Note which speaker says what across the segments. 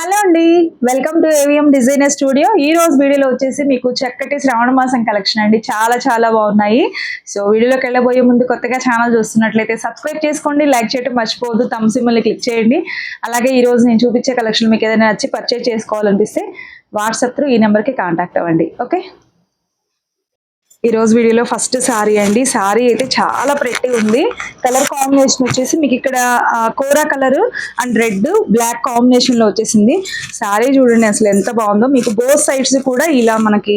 Speaker 1: Hello అండి, welcome to AVM designer studio. ఈ రోజు వీడియోలో వచ్చేసి మీకు చక్కటి శ్రావణ మాసం కలెక్షన్ అండి. చాలా బాగున్నాయి. సో వీడియోలోకి వెళ్ళబోయే ముందు కొత్తగా ఛానల్ చూస్తున్నట్లయితే సబ్స్క్రైబ్ చేసుకోండి, లైక్ చేయడం మర్చిపోవద్దు, థమ్స్ సింబల్ని క్లిక్ చేయండి. అలాగే ఈ రోజు నేను చూపించే కలెక్షన్ మీకు ఏదైనా నచ్చి పర్చేజ్ చేసుకోవాలనిపిస్తే వాట్సాప్ త్రూ ఈ నెంబర్కి కాంటాక్ట్ అవ్వండి. ఓకే, ఈ రోజు వీడియోలో ఫస్ట్ సారీ అండి. సారీ అయితే చాలా ప్రెట్టి ఉంది. కలర్ కాంబినేషన్ వచ్చేసి మీకు ఇక్కడ kora colour and red black combination లో వచ్చేసింది. సారీ చూడండి అసలు ఎంత బాగుందో. మీకు బోత్ సైడ్స్ కూడా ఇలా మనకి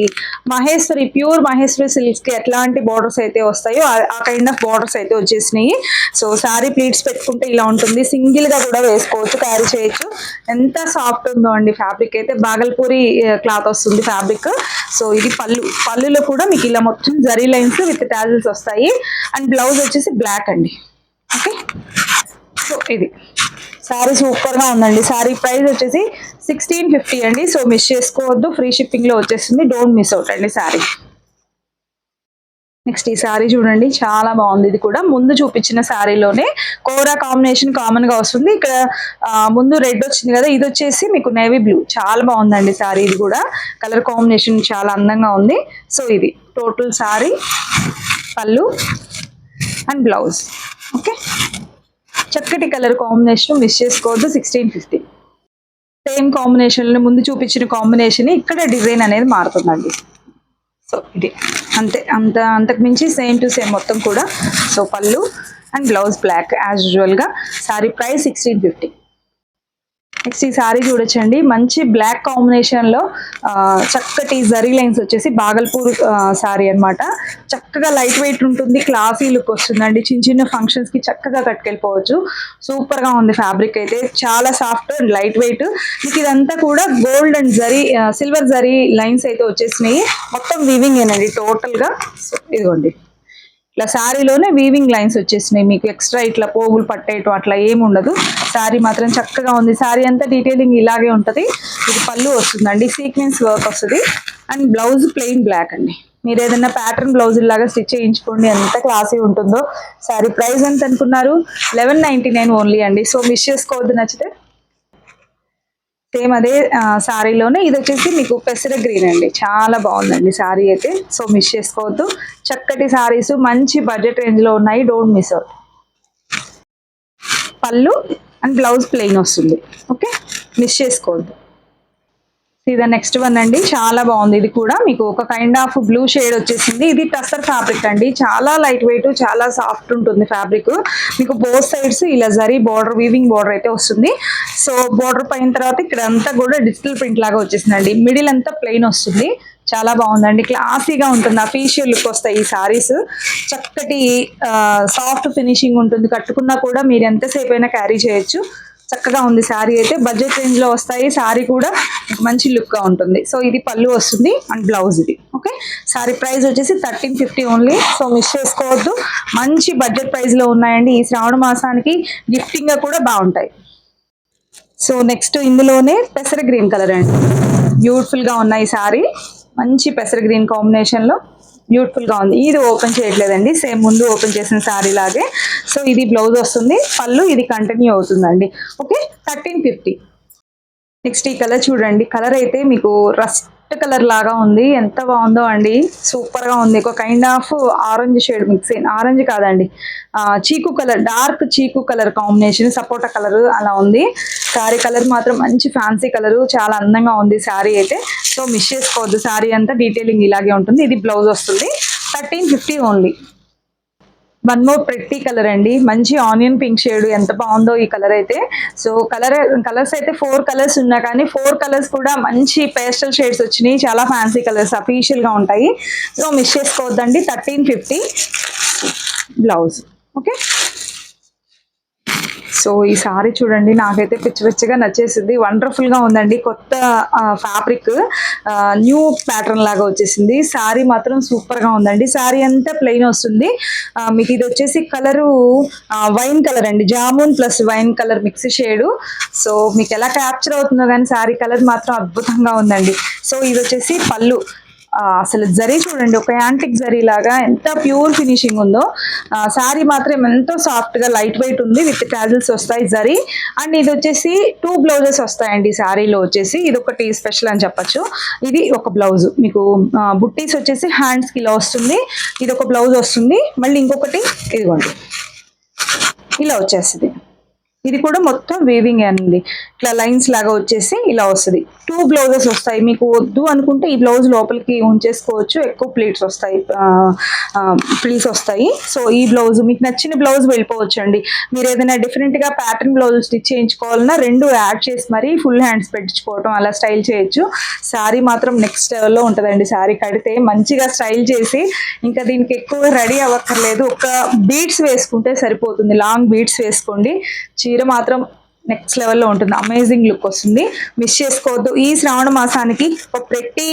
Speaker 1: మహేశ్వరి ప్యూర్ మహేశ్వరి సిల్క్స్ కి ఎట్లాంటి బార్డర్స్ అయితే వస్తాయో ఆ కైండ్ ఆఫ్ బార్డర్స్ అయితే వచ్చేసినాయి. సో సారీ ప్లీట్స్ పెట్టుకుంటే ఇలా ఉంటుంది. సింగిల్ గా కూడా వేసుకోవచ్చు, క్యారీ చేయొచ్చు. ఎంత సాఫ్ట్ ఉందో అండి. ఫ్యాబ్రిక్ అయితే బాగల్పూరి క్లాత్ వస్తుంది ఫ్యాబ్రిక్. సో ఇది పళ్ళులో కూడా మీకు ఇలా మొత్తం జరీ లైన్స్ విత్ టాజిల్స్ వస్తాయి. అండ్ బ్లౌజ్ వచ్చేసి బ్లాక్ అండి. ఓకే, సో ఇది సారీ సూపర్ గా ఉందండి. సారీ ప్రైస్ వచ్చేసి 1650 అండి. సో మిస్ చేసుకోవద్దు, ఫ్రీ షిప్పింగ్ లో వచ్చేస్తుంది. డోంట్ మిస్ అవుట్ అండి సారీ. నెక్స్ట్ ఈ సారీ చూడండి, చాలా బాగుంది. ఇది కూడా ముందు చూపించిన సారీలోనే కోరా కాంబినేషన్ కామన్ గా వస్తుంది. ఇక్కడ ముందు రెడ్ వచ్చింది కదా, ఇది వచ్చేసి మీకు నేవీ బ్లూ. చాలా బాగుందండి సారీ. ఇది కూడా కలర్ కాంబినేషన్ చాలా అందంగా ఉంది. సో ఇది టోటల్ సారీ, పళ్ళు అండ్ బ్లౌజ్. ఓకే, చక్కటి కలర్ కాంబినేషన్, మిస్ చేసుకోవద్దు. 1650 సేమ్ కాంబినేషన్ లో ముందు చూపించిన కాంబినేషన్ ఇక్కడ డిజైన్ అనేది మారుతుందండి. సో ఇది అంతకు మించి సేమ్ టు సేమ్ మొత్తం కూడా. సో పళ్ళు and blouse black as usual గా. సారీ ప్రైస్ 1650. నెక్స్ట్ ఈ సారీ చూడొచ్చండి, మంచి బ్లాక్ కాంబినేషన్ లో చక్కటి జరీ లైన్స్ వచ్చేసి బాగల్పూర్ సారీ అనమాట. చక్కగా లైట్ వెయిట్ ఉంటుంది, క్లాసీ లుక్ వస్తుందండి. చిన్న ఫంక్షన్స్ కి చక్కగా కట్టుకెళ్ళిపోవచ్చు. సూపర్ గా ఉంది ఫ్యాబ్రిక్ అయితే, చాలా సాఫ్ట్ అండ్ లైట్ వెయిట్. మీకు ఇదంతా కూడా gold and zari silver zari lines అయితే వచ్చేసినాయి. మొత్తం వీవింగ్ ఏనండి టోటల్ గా. సో ఇదిగోండి, ఇట్లా శారీలోనే వీవింగ్ లైన్స్ వచ్చేసినాయి. మీకు ఎక్స్ట్రా ఇట్లా పోగులు పట్టేయటం అట్లా ఏమి ఉండదు. శారీ మాత్రం చక్కగా ఉంది. శారీ అంతా డీటెయిలింగ్ ఇలాగే ఉంటుంది. ఇది పళ్ళు వస్తుందండి, సీక్వెన్స్ వర్క్ వస్తుంది. అండ్ బ్లౌజ్ ప్లెయిన్ బ్లాక్ అండి. మీరు ఏదైనా ప్యాటర్న్ బ్లౌజ్ లాగా స్టిచ్ చేయించుకోండి, ఎంత క్లాసీ ఉంటుందో. శారీ ప్రైస్ ఎంత అనుకున్నారు? 1199 ఓన్లీ అండి. సో మిస్ చేసుకోవద్దు, నచ్చితే. సేమ్ అదే శారీలోనే ఇది వచ్చేసి మీకు పెసర గ్రీన్ అండి. చాలా బాగుందండి శారీ అయితే. సో మిస్ చేసుకోవద్దు. చక్కటి శారీస్ మంచి బడ్జెట్ రేంజ్ లో ఉన్నాయి. Don't miss out. పళ్ళు అండ్ బ్లౌజ్ ప్లెయిన్ వస్తుంది. ఓకే, మిస్ చేసుకోవద్దు. ఇది నెక్స్ట్ వన్ అండి, చాలా బాగుంది. ఇది కూడా మీకు ఒక కైండ్ ఆఫ్ బ్లూ షేడ్ వచ్చేసింది. ఇది టస్సర్ ఫ్యాబ్రిక్ అండి. చాలా లైట్ వెయిట్, చాలా సాఫ్ట్ ఉంటుంది ఫ్యాబ్రిక్. మీకు బోత్ సైడ్స్ ఇలా జరీ బార్డర్, వీవింగ్ బార్డర్ అయితే వస్తుంది. సో బార్డర్ పైన తర్వాత ఇక్కడ అంతా కూడా డిజిటల్ ప్రింట్ లాగా వచ్చేసిందండి. మిడిల్ అంతా ప్లెయిన్ వస్తుంది. చాలా బాగుందండి, క్లాసీగా ఉంటుంది. అఫీషియల్ లుక్ వస్తాయి ఈ సారీస్. చక్కటి సాఫ్ట్ ఫినిషింగ్ ఉంటుంది. కట్టుకున్నా కూడా మీరు ఎంతసేపు అయినా క్యారీ చేయొచ్చు. చక్కగా ఉంది శారీ అయితే. బడ్జెట్ రేంజ్ లో వస్తాయి. శారీ కూడా మంచి లుక్ గా ఉంటుంది. సో ఇది పళ్ళు వస్తుంది అండ్ బ్లౌజ్ ఇది. ఓకే, శారీ ప్రైస్ వచ్చేసి 1350 ఓన్లీ. సో మిస్ చేసుకోవద్దు. మంచి బడ్జెట్ ప్రైస్ లో ఉన్నాయండి. ఈ శ్రావణ మాసానికి గిఫ్టింగ్ గా కూడా బాగుంటాయి. సో నెక్స్ట్ ఇందులోనే పెసర గ్రీన్ కలర్ అండి. బ్యూటిఫుల్ గా ఉన్నాయి శారీ. మంచి పెసర గ్రీన్ కాంబినేషన్ లో బ్యూటిఫుల్ గా ఉంది. ఇది ఓపెన్ చేయట్లేదండి, సేమ్ ముందు ఓపెన్ చేసిన శారీ లాగే. సో ఇది బ్లౌజ్ వస్తుంది, పళ్ళు ఇది కంటిన్యూ అవుతుందండి. ఓకే, 1350. నెక్స్ట్ ఈ కలర్ చూడండి. కలర్ అయితే మీకు రస్ట్ కలర్ లాగా ఉంది. ఎంత బాగుందో అండి, సూపర్ గా ఉంది. ఒక kind of orange shade mix అయిన, ఆరెంజ్ కాదండి, చీకు కలర్, డార్క్ చీకు కలర్ కాంబినేషన్, సపోటా కలర్ అలా ఉంది. శారీ కలర్ మాత్రం మంచి ఫ్యాన్సీ కలర్, చాలా అందంగా ఉంది శారీ అయితే. సో మిస్ చేసుకోవద్దు. శారీ అంతా డీటెయిలింగ్ ఇలాగే ఉంటుంది. ఇది బ్లౌజ్ వస్తుంది. 1350 only. One more pretty colour అండి, మంచి ఆనియన్ పింక్ షేడ్. ఎంత బాగుందో ఈ కలర్ అయితే. సో కలర్స్ అయితే 4 కలర్స్ ఉన్నా కానీ 4 కలర్స్ కూడా మంచి పేస్టల్ షేడ్స్ వచ్చినాయి. చాలా ఫ్యాన్సీ కలర్స్, అఫీషియల్ గా ఉంటాయి. సో మిస్ చేసుకోవద్దండి. 1350 బ్లౌజ్. ఓకే, సో ఈ సారీ చూడండి, నాకైతే పిచ్చిగా నచ్చేసింది. వండర్ఫుల్ గా ఉందండి. కొత్త ఫ్యాబ్రిక్, న్యూ ప్యాటర్న్ లాగా వచ్చేసింది. సారీ మాత్రం సూపర్ గా ఉందండి. సారీ అంతా ప్లెయిన్ వస్తుంది. మీకు ఇది వచ్చేసి కలరు వైన్ కలర్ అండి, jamun plus wine colour mix shade. So మీకు ఎలా క్యాప్చర్ అవుతుందో కానీ సారీ కలర్ మాత్రం అద్భుతంగా ఉందండి. సో ఇది వచ్చేసి పళ్ళు, అసలు జరీ చూడండి, ఒక యాంటిక్ జరీ లాగా ఎంత ప్యూర్ ఫినిషింగ్ ఉందో. శారీ మాత్రం ఎంతో సాఫ్ట్ గా లైట్ వెయిట్ ఉంది, విత్ టాజిల్స్ వస్తాయి జరీ. అండ్ ఇది వచ్చేసి 2 బ్లౌజెస్ వస్తాయండి శారీలో వచ్చేసి, ఇది ఒకటి స్పెషల్ అని చెప్పొచ్చు. ఇది ఒక బ్లౌజ్ మీకు బుట్టీస్ వచ్చేసి హ్యాండ్స్ కి ఇలా వస్తుంది, ఇది ఒక బ్లౌజ్ వస్తుంది. మళ్ళీ ఇంకొకటి ఇదిగోండి ఇలా వచ్చేస్తుంది. ఇది కూడా మొత్తం వీవింగ్ అండి, ఇట్లా లైన్స్ లాగా వచ్చేసి ఇలా వస్తుంది. 2 బ్లౌజెస్ వస్తాయి. మీకు వద్దు అనుకుంటే ఈ బ్లౌజ్ లోపలికి ఉంచేసుకోవచ్చు, ఎక్కువ ప్లీట్స్ వస్తాయి, ప్రిల్స్ వస్తాయి. సో ఈ బ్లౌజ్ మీకు నచ్చిన బ్లౌజ్ వెళ్ళిపోవచ్చు అండి. మీరు ఏదైనా డిఫరెంట్ గా ప్యాటర్న్ బ్లౌజ్ స్టిచ్ చేయించుకోవాలన్నా 2 యాడ్ చేసి మరి ఫుల్ హ్యాండ్స్ పెట్టించుకోవటం అలా స్టైల్ చేయొచ్చు. శారీ మాత్రం నెక్స్ట్ లెవెల్లో ఉంటుందండి. శారీ కడితే మంచిగా స్టైల్ చేసి ఇంకా దీనికి ఎక్కువ రెడీ అవ్వక్కర్లేదు, ఒక బీడ్స్ వేసుకుంటే సరిపోతుంది. లాంగ్ బీడ్స్ వేసుకోండి, చీర మాత్రం నెక్స్ట్ లెవెల్లో ఉంటుంది, అమేజింగ్ లుక్ వస్తుంది. మిస్ చేసుకోవద్దు. ఈ శ్రావణ మాసానికి ఒక ప్రతి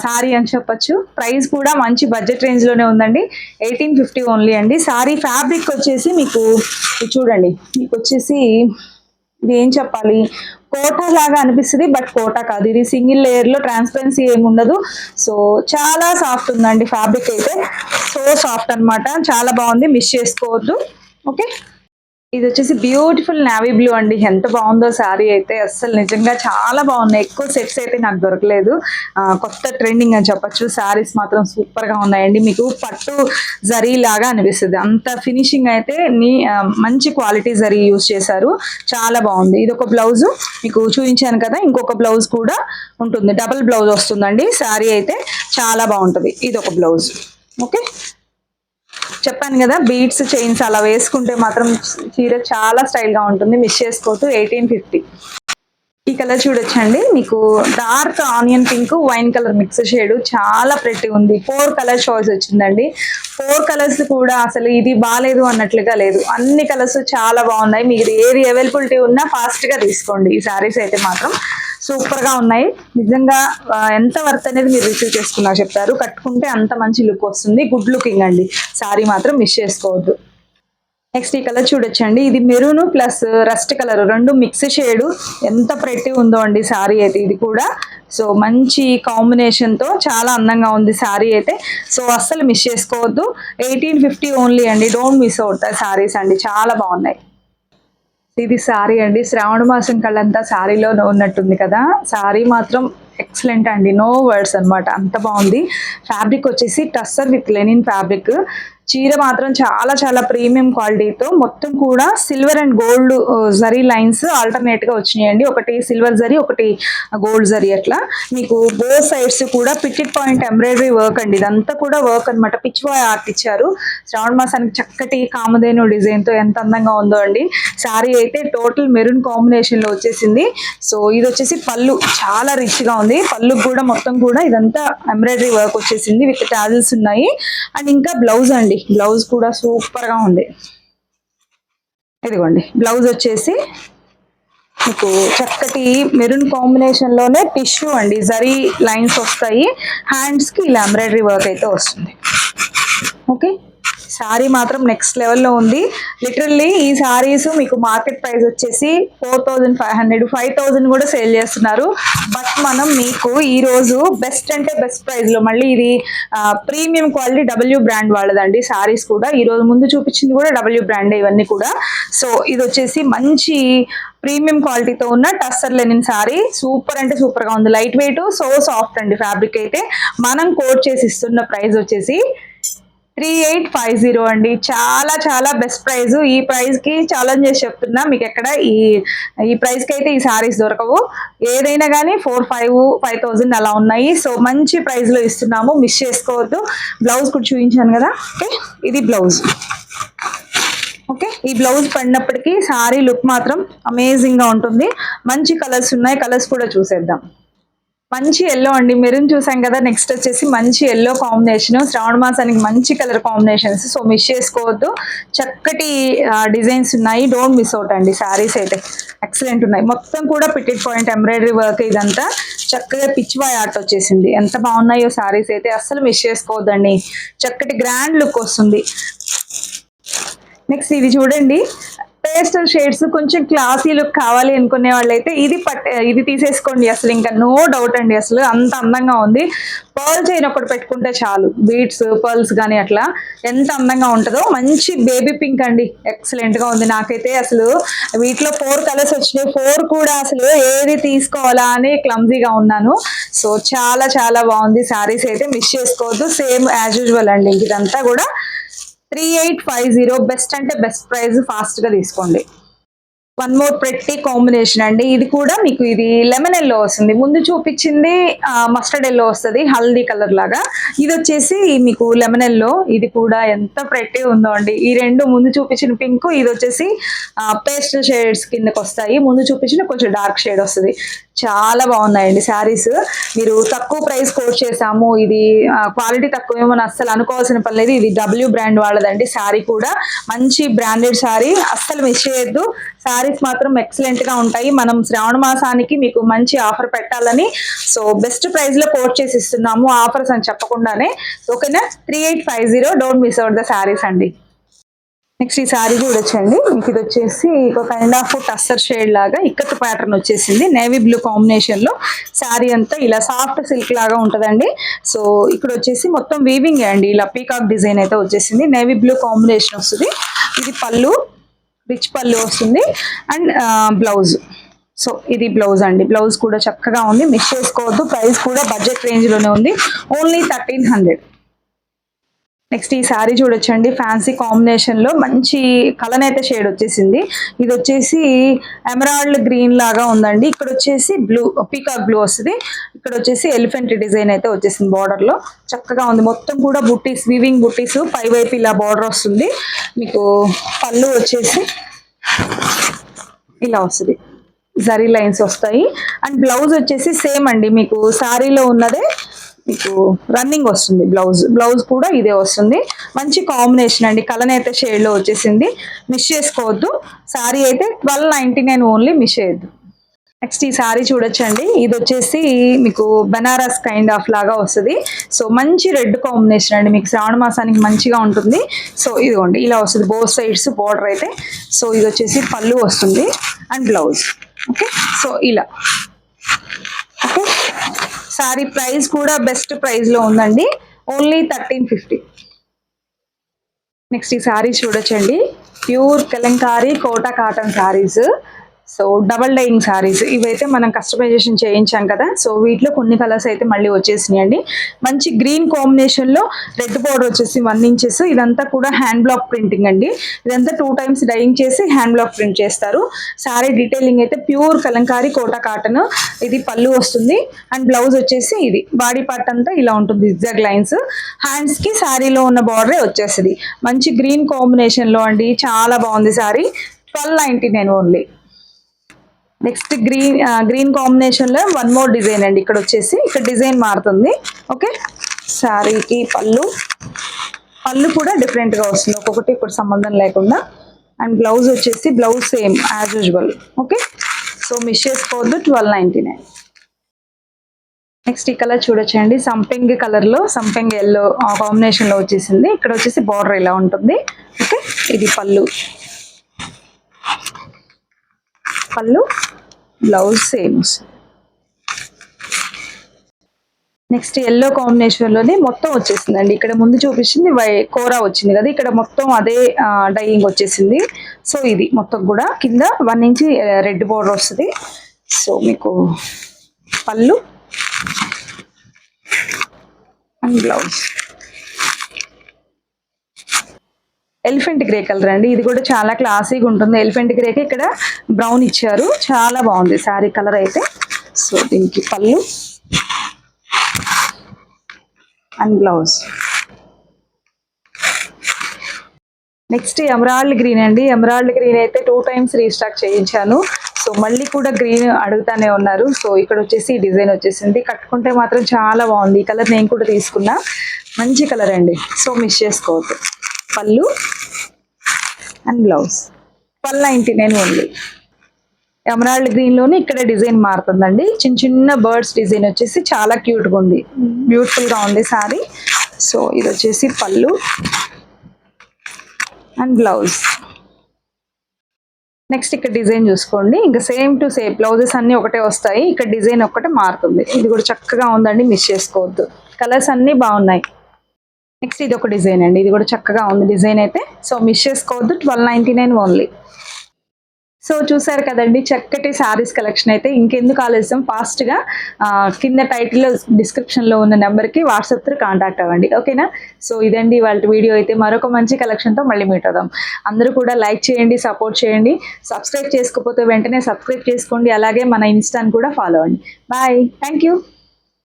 Speaker 1: సారీ అని చెప్పొచ్చు. ప్రైస్ కూడా మంచి బడ్జెట్ రేంజ్ లోనే ఉందండి, 1850 ఓన్లీ అండి. సారీ ఫ్యాబ్రిక్ వచ్చేసి మీకు చూడండి, మీకు వచ్చేసి ఇది ఏం చెప్పాలి, కోటా లాగా అనిపిస్తుంది, బట్ కోటా కాదు, ఇది సింగిల్ లేయర్ లో ట్రాన్స్పరెన్సీ ఏమి ఉండదు. సో చాలా సాఫ్ట్ ఉందండి ఫ్యాబ్రిక్ అయితే, సో సాఫ్ట్ అన్నమాట, చాలా బాగుంది, మిస్ చేసుకోవద్దు. ఓకే, ఇది వచ్చేసి బ్యూటిఫుల్ నావీ బ్లూ అండి, ఎంత బాగుందో శారీ అయితే, అస్సలు నిజంగా చాలా బాగున్నాయి. ఎక్కువ సెట్స్ అయితే నాకు దొరకలేదు, కొత్త ట్రెండింగ్ అని చెప్పొచ్చు. శారీస్ మాత్రం సూపర్ గా ఉన్నాయండి, మీకు పట్టు జరీ లాగా అనిపిస్తుంది, అంత ఫినిషింగ్ అయితే మంచి క్వాలిటీ జరీ యూస్ చేశారు, చాలా బాగుంది. ఇది ఒక బ్లౌజ్ మీకు చూపించాను కదా, ఇంకొక బ్లౌజ్ కూడా ఉంటుంది, డబుల్ బ్లౌజ్ వస్తుందండి. శారీ అయితే చాలా బాగుంటుంది. ఇది ఒక బ్లౌజ్. ఓకే, చెప్పాను కదా, బీడ్స్ చైన్స్ అలా వేసుకుంటే మాత్రం చీర చాలా స్టైల్ గా ఉంటుంది, మిస్ చేసుకోవద్దు. 1850. ఈ కలర్ చూడొచ్చండి, మీకు dark onion pink wine colour mix shade, చాలా ప్రెట్టి ఉంది. 4 కలర్ చాయిస్ వచ్చిందండి. 4 కలర్స్ కూడా అసలు ఇది బాగాలేదు అన్నట్లుగా లేదు, అన్ని కలర్స్ చాలా బాగున్నాయి. మీకు ఏది అవైలబిలిటీ ఉన్నా ఫాస్ట్ గా తీసుకోండి. ఈ సారీస్ అయితే మాత్రం సూపర్ గా ఉన్నాయి, నిజంగా ఎంత వర్త్ అనేది మీరు రిసీవ్ చేసుకున్నారు చెప్తారు. కట్టుకుంటే అంత మంచి లుక్ వస్తుంది, గుడ్ లుకింగ్ అండి. సారీ మాత్రం మిస్ చేసుకోవద్దు. నెక్స్ట్ ఈ కలర్ చూడొచ్చండి, ఇది maroon plus rust colour, 2 mix shade, ఎంత ప్రెట్టి ఉందో అండి సారీ అయితే. ఇది కూడా సో మంచి కాంబినేషన్ తో చాలా అందంగా ఉంది సారీ అయితే, సో అస్సలు మిస్ చేసుకోవద్దు. 1850 ఓన్లీ అండి, డోంట్ మిస్ అవుట్ సారీస్ అండి, చాలా బాగున్నాయి. ఇది సారీ అండి, శ్రావణ మాసం కళ్ళంతా సారీలో ఉన్నట్టుంది కదా, సారీ మాత్రం ఎక్సలెంట్ అండి, నో వర్డ్స్ అన్నమాట, అంత బాగుంది. ఫ్యాబ్రిక్ వచ్చేసి టస్సర్ విత్ లెనిన్ ఫ్యాబ్రిక్. చీర మాత్రం చాలా చాలా ప్రీమియం క్వాలిటీతో, మొత్తం కూడా silver and gold zari lines alternate గా వచ్చినాయండి, ఒకటి సిల్వర్ జరీ ఒకటి గోల్డ్ జరీ, అట్లా మీకు బోత్ సైడ్స్ కూడా పికెట్ పాయింట్ ఎంబ్రాయిడరీ వర్క్ అండి, ఇదంతా కూడా వర్క్ అనమాట, పిచ్ బాయ్ ఆర్ట్ ఇచ్చారు. శ్రావణ మాసానికి చక్కటి కామధేను డిజైన్ తో ఎంత అందంగా ఉందో అండి. శారీ అయితే టోటల్ మెరూన్ కాంబినేషన్ లో వచ్చేసింది. సో ఇది వచ్చేసి పళ్ళు, చాలా రిచ్ గా ఉంది, పళ్ళు కూడా మొత్తం కూడా ఇదంతా ఎంబ్రాయిడరీ వర్క్ వచ్చేసింది, విత్ టాజిల్స్ ఉన్నాయి. అండ్ ఇంకా బ్లౌజ్ అండి, బ్లౌజ్ కూడా సూపర్ గా ఉంది. ఇదిగోండి బ్లౌజ్ వచ్చేసి మీకు చక్కటి మెరూన్ కాంబినేషన్ లోనే టిష్యూ అండి, జరీ లైన్స్ వస్తాయి, హ్యాండ్స్ కి ఇలా ఎంబ్రాయిడరీ వర్క్ అయితే వస్తుంది. ఓకే, సారీ మాత్రం నెక్స్ట్ లెవెల్లో ఉంది. లిటరల్లీ ఈ సారీస్ మీకు మార్కెట్ ప్రైస్ వచ్చేసి 4500 5000 కూడా సేల్ చేస్తున్నారు. బట్ మనం మీకు ఈ రోజు బెస్ట్ అంటే బెస్ట్ ప్రైస్ లో, మళ్ళీ ఇది ప్రీమియం క్వాలిటీ డబ్ల్యూ బ్రాండ్ వాళ్ళదండి. సారీస్ కూడా ఈ రోజు ముందు చూపించింది కూడా డబ్ల్యూ బ్రాండ్ ఇవన్నీ కూడా. సో ఇది వచ్చేసి మంచి ప్రీమియం క్వాలిటీతో ఉన్న టస్సర్ లెనిన్ సారీ, సూపర్ అంటే సూపర్ గా ఉంది, లైట్ వెయిట్, సో సాఫ్ట్ అండి ఫ్యాబ్రిక్ అయితే. మనం కోట్ చేసి ఇస్తున్న ప్రైస్ వచ్చేసి 3850 అండి, చాలా చాలా బెస్ట్ ప్రైస్. ఈ ప్రైస్ కి ఛాలెంజ్ చేసి చెప్తున్నా, మీకు ఎక్కడ ఈ ప్రైస్ కి అయితే ఈ సారీస్ దొరకవు, ఏదైనా కానీ 5000 అలా ఉన్నాయి. సో మంచి ప్రైస్ లో ఇస్తున్నాము, మిస్ చేసుకోవద్దు. బ్లౌజ్ కూడా చూపించాను కదా, ఓకే ఇది బ్లౌజ్. ఓకే, ఈ బ్లౌజ్ పడినప్పటికీ సారీ లుక్ మాత్రం అమేజింగ్ గా ఉంటుంది. మంచి కలర్స్ ఉన్నాయి, కలర్స్ కూడా చూసేద్దాం. మంచి ఎల్లో అండి, మెరూన్ చూసాం కదా, నెక్స్ట్ వచ్చేసి మంచి ఎల్లో కాంబినేషన్, శ్రావణ మాసానికి మంచి కలర్ కాంబినేషన్స్, సో మిస్ చేసుకోవద్దు. చక్కటి డిజైన్స్ ఉన్నాయి, డోంట్ మిస్ అవుట్ అండి. శారీస్ అయితే ఎక్సలెంట్ ఉన్నాయి, మొత్తం కూడా పికెట్ పాయింట్ ఎంబ్రాయిడరీ వర్క్, ఇదంతా చక్కగా పిచ్ బాయ్ ఆర్ట్ వచ్చేసింది, ఎంత బాగున్నాయో శారీస్ అయితే, అస్సలు మిస్ చేసుకోవద్దండి. చక్కటి గ్రాండ్ లుక్ వస్తుంది. నెక్స్ట్ ఇది చూడండి, పేస్టల్ షేడ్స్ కొంచెం క్లాసీ లుక్ కావాలి అనుకునే వాళ్ళైతే ఇది తీసేసుకోండి. అసలు ఇంకా నో డౌట్ అండి, అసలు అంత అందంగా ఉంది. పర్ల్ చైన్ ఒకటి పెట్టుకుంటే చాలు, బీడ్స్ పర్ల్స్ కానీ అట్లా ఎంత అందంగా ఉంటుందో. మంచి బేబీ పింక్ అండి, ఎక్సలెంట్ గా ఉంది. నాకైతే అసలు వీటిలో 4 కలర్స్ వచ్చినాయి, 4 కూడా అసలు ఏది తీసుకోవాలా అని క్లమ్జీగా ఉన్నాను. సో చాలా చాలా బాగుంది. శారీస్ అయితే మిస్ చేసుకోవద్దు, సేమ్ యాజ్ యూజువల్ అండి. ఇదంతా కూడా 3850 బెస్ట్ అంటే బెస్ట్ ప్రైస్, ఫాస్ట్ గా తీసుకోండి. వన్ మోర్ ప్రెట్టి కాంబినేషన్ అండి. ఇది కూడా మీకు ఇది లెమన్ ఎల్లో వస్తుంది. ముందు చూపించింది మస్టర్డ్ ఎల్లో వస్తుంది, హల్దీ కలర్ లాగా. ఇది వచ్చేసి మీకు లెమన్ ఎల్లో. ఇది కూడా ఎంత ప్రెట్టి ఉందో అండి. ఈ రెండు ముందు చూపించిన పింక్, ఇది వచ్చేసి పేస్టల్ షేడ్స్ కిందకి వస్తాయి. ముందు చూపించిన కొంచెం డార్క్ షేడ్ వస్తుంది. చాలా బాగున్నాయండి శారీస్. మీరు తక్కువ ప్రైస్ కోట్ చేసాము, ఇది క్వాలిటీ తక్కువ ఏమో అస్సలు అనుకోవాల్సిన పని లేదు. ఇది డబ్ల్యూ బ్రాండ్ వాళ్ళదండి. శారీ కూడా మంచి బ్రాండెడ్ శారీ, అస్సలు మిస్ చేయొద్దు. శారీస్ మాత్రం ఎక్సలెంట్ గా ఉంటాయి. మనం శ్రావణ మాసానికి మీకు మంచి ఆఫర్ పెట్టాలని సో బెస్ట్ ప్రైస్ లో కోట్ చేసి ఇస్తున్నాము, ఆఫర్స్ అని చెప్పకుండానే. ఓకేనా, 3850, don't miss out the saris అండి. నెక్స్ట్ ఈ శారీ చూడొచ్చండి. మీకు ఇది వచ్చేసి ఒక కైండ్ ఆఫ్ టస్సర్ షేడ్ లాగా ఇక్కత్ ప్యాటర్న్ వచ్చేసింది, నేవీ బ్లూ కాంబినేషన్ లో. శారీ అంతా ఇలా సాఫ్ట్ సిల్క్ లాగా ఉంటదండి. సో ఇక్కడ వచ్చేసి మొత్తం వీవింగ్ అండి, ఇలా పీకాక్ డిజైన్ అయితే వచ్చేసింది. నేవీ బ్లూ కాంబినేషన్ వస్తుంది. ఇది పళ్ళు, రిచ్ పళ్ళు వస్తుంది. అండ్ బ్లౌజ్, సో ఇది బ్లౌజ్ అండి. బ్లౌజ్ కూడా చక్కగా ఉంది, మిస్ చేసుకోవద్దు. ప్రైస్ కూడా బడ్జెట్ రేంజ్ లోనే ఉంది, ఓన్లీ 1300. నెక్స్ట్ ఈ శారీ చూడొచ్చండి, ఫ్యాన్సీ కాంబినేషన్ లో మంచి కలనైతే షేడ్ వచ్చేసింది. ఇది వచ్చేసి ఎమరాల్డ్ గ్రీన్ లాగా ఉందండి. ఇక్కడ వచ్చేసి బ్లూ, పీకాక్ బ్లూ వస్తుంది. ఇక్కడ వచ్చేసి ఎలిఫెంట్ డిజైన్ అయితే వచ్చేసింది బార్డర్ లో, చక్కగా ఉంది. మొత్తం కూడా బుట్టీస్, వీవింగ్ బుట్టీస్, పై వైపు ఇలా బార్డర్ వస్తుంది. మీకు పళ్ళు వచ్చేసి ఇలా వస్తుంది, జరీ లైన్స్ వస్తాయి. అండ్ బ్లౌజ్ వచ్చేసి సేమ్ అండి, మీకు శారీలో ఉన్నదే మీకు రన్నింగ్ వస్తుంది. బ్లౌజ్ కూడా ఇదే వస్తుంది. మంచి కాంబినేషన్ అండి, కలనైతే షేడ్ లో వచ్చేసింది, మిస్ చేసుకోవద్దు. శారీ అయితే 1299 ఓన్లీ, మిస్ చేయొద్దు. నెక్స్ట్ ఈ శారీ చూడొచ్చండి. ఇది వచ్చేసి మీకు బనారస్ కైండ్ ఆఫ్ లాగా వస్తుంది. సో మంచి రెడ్ కాంబినేషన్ అండి, మీకు శ్రావణ మాసానికి మంచిగా ఉంటుంది. సో ఇదిగోండి ఇలా వస్తుంది, బోత్ సైడ్స్ బార్డర్ అయితే. సో ఇది వచ్చేసి పళ్ళు వస్తుంది అండ్ బ్లౌజ్. ఓకే, సో ఇలా. ఓకే, శారీ ప్రైస్ కూడా బెస్ట్ ప్రైస్ లో ఉందండి, ఓన్లీ 1350. నెక్స్ట్ ఈ శారీస్ చూడొచ్చండి, pure Kalamkari Kota cotton saris. So double dyeing saris ఇవైతే మనం కస్టమైజేషన్ చేయించాం కదా. సో వీటిలో కొన్ని కలర్స్ అయితే మళ్ళీ వచ్చేసినాయి అండి. మంచి గ్రీన్ కాంబినేషన్ లో రెడ్ బోర్డర్ వచ్చేసి 1 ఇంచెస్. ఇదంతా కూడా హ్యాండ్ బ్లాక్ ప్రింటింగ్ అండి. ఇదంతా 2 టైమ్స్ డైయింగ్ చేసి హ్యాండ్ బ్లాక్ ప్రింట్ చేస్తారు. శారీ డీటెయిలింగ్ అయితే ప్యూర్ కలంకారీ కోటా కాటన్. ఇది పళ్ళు వస్తుంది అండ్ బ్లౌజ్ వచ్చేసి ఇది బాడీ పార్ట్ అంతా ఇలా ఉంటుంది, జిగ్జాగ్ లైన్స్. హ్యాండ్స్ కి శారీలో ఉన్న బార్డరే వచ్చేస్తుంది. మంచి గ్రీన్ కాంబినేషన్ లో అండి, చాలా బాగుంది sari. 1299 only. Next green combination లో వన్ మోర్ డిజైన్ అండి. ఇక్కడ వచ్చేసి ఇక్కడ డిజైన్ మారుతుంది. ఓకే, శారీకి పళ్ళు కూడా డిఫరెంట్ గా వస్తుంది, ఒక్కొక్కటి ఇప్పుడు సంబంధం లేకుండా. అండ్ బ్లౌజ్ వచ్చేసి blouse same as usual. Okay, so miss చేసుకోవద్దు, 1299. నెక్స్ట్ ఈ కలర్ చూడొచ్చండి, సంపెంగ్ కలర్ లో సంపెంగ్ ఎల్లో కాంబినేషన్ లో వచ్చేసింది. ఇక్కడ వచ్చేసి బార్డర్ ఇలా ఉంటుంది. ఓకే, ఇది పళ్ళు, blouse same. Next yellow combination లోనే మొత్తం వచ్చేసిందండి. ఇక్కడ ముందు చూపించింది కోరా వచ్చింది కదా, ఇక్కడ మొత్తం అదే డైయింగ్ వచ్చేసింది. సో ఇది మొత్తం కూడా కింద 1 ఇంచ్ రెడ్ బోర్డర్ వస్తుంది. సో మీకు పళ్ళు and blouse. Elephant grey colour అండి, ఇది కూడా చాలా క్లాసీగా ఉంటుంది. ఎలిఫెంట్ గ్రేకి ఇక్కడ బ్రౌన్ ఇచ్చారు, చాలా బాగుంది శారీ కలర్ అయితే. సో దీనికి పళ్ళు and blouse. Next emerald green అండి. ఎమరాల్డ్ గ్రీన్ అయితే 2 టైమ్స్ రీస్టాక్ చేయించాను. సో మళ్ళీ కూడా గ్రీన్ అడుగుతానే ఉన్నారు. సో ఇక్కడ వచ్చేసి డిజైన్ వచ్చేసింది, కట్టుకుంటే మాత్రం చాలా బాగుంది. ఈ కలర్ నేను కూడా తీసుకున్నా, మంచి కలర్ అండి. సో మిస్ చేసుకోవద్దు. పళ్ళు and blouse, 1299 only. Emerald green లోనే ఇక్కడ డిజైన్ మారుతుందండి, చిన్న చిన్న బర్డ్స్ డిజైన్ వచ్చేసి చాలా క్యూట్ గా ఉంది, బ్యూటిఫుల్ గా ఉంది సారీ. సో ఇది వచ్చేసి పళ్ళు అండ్ బ్లౌజ్. నెక్స్ట్ ఇక్కడ డిజైన్ చూసుకోండి, ఇంకా సేమ్ టు సేమ్ బ్లౌజెస్ అన్ని ఒకటే వస్తాయి, ఇక్కడ డిజైన్ ఒక్కటే మారుతుంది. ఇది కూడా చక్కగా ఉందండి, మిస్ చేసుకోవద్దు. కలర్స్ అన్ని బాగున్నాయి. నెక్స్ట్ ఇది ఒక డిజైన్ అండి, ఇది కూడా చక్కగా ఉంది డిజైన్ అయితే, సో మిస్ చేసుకోవద్దు. 1299 ఓన్లీ. సో చూసారు కదండి చక్కటి శారీస్ కలెక్షన్. అయితే ఇంకెందుకు ఆలస్యం, ఫాస్ట్గా కింద టైటిల్లో డిస్క్రిప్షన్లో ఉన్న నెంబర్కి వాట్సాప్ త్రూ కాంటాక్ట్ అవ్వండి, ఓకేనా. సో ఇదండి వాళ్ళ వీడియో. అయితే మరొక మంచి కలెక్షన్తో మళ్ళీ మీట్ అవుదాం. అందరూ కూడా లైక్ చేయండి, సపోర్ట్ చేయండి. సబ్స్క్రైబ్ చేసుకోకపోతే వెంటనే సబ్స్క్రైబ్ చేసుకోండి. అలాగే మన ఇన్స్టాని కూడా ఫాలో అవ్వండి. Bye, thank you.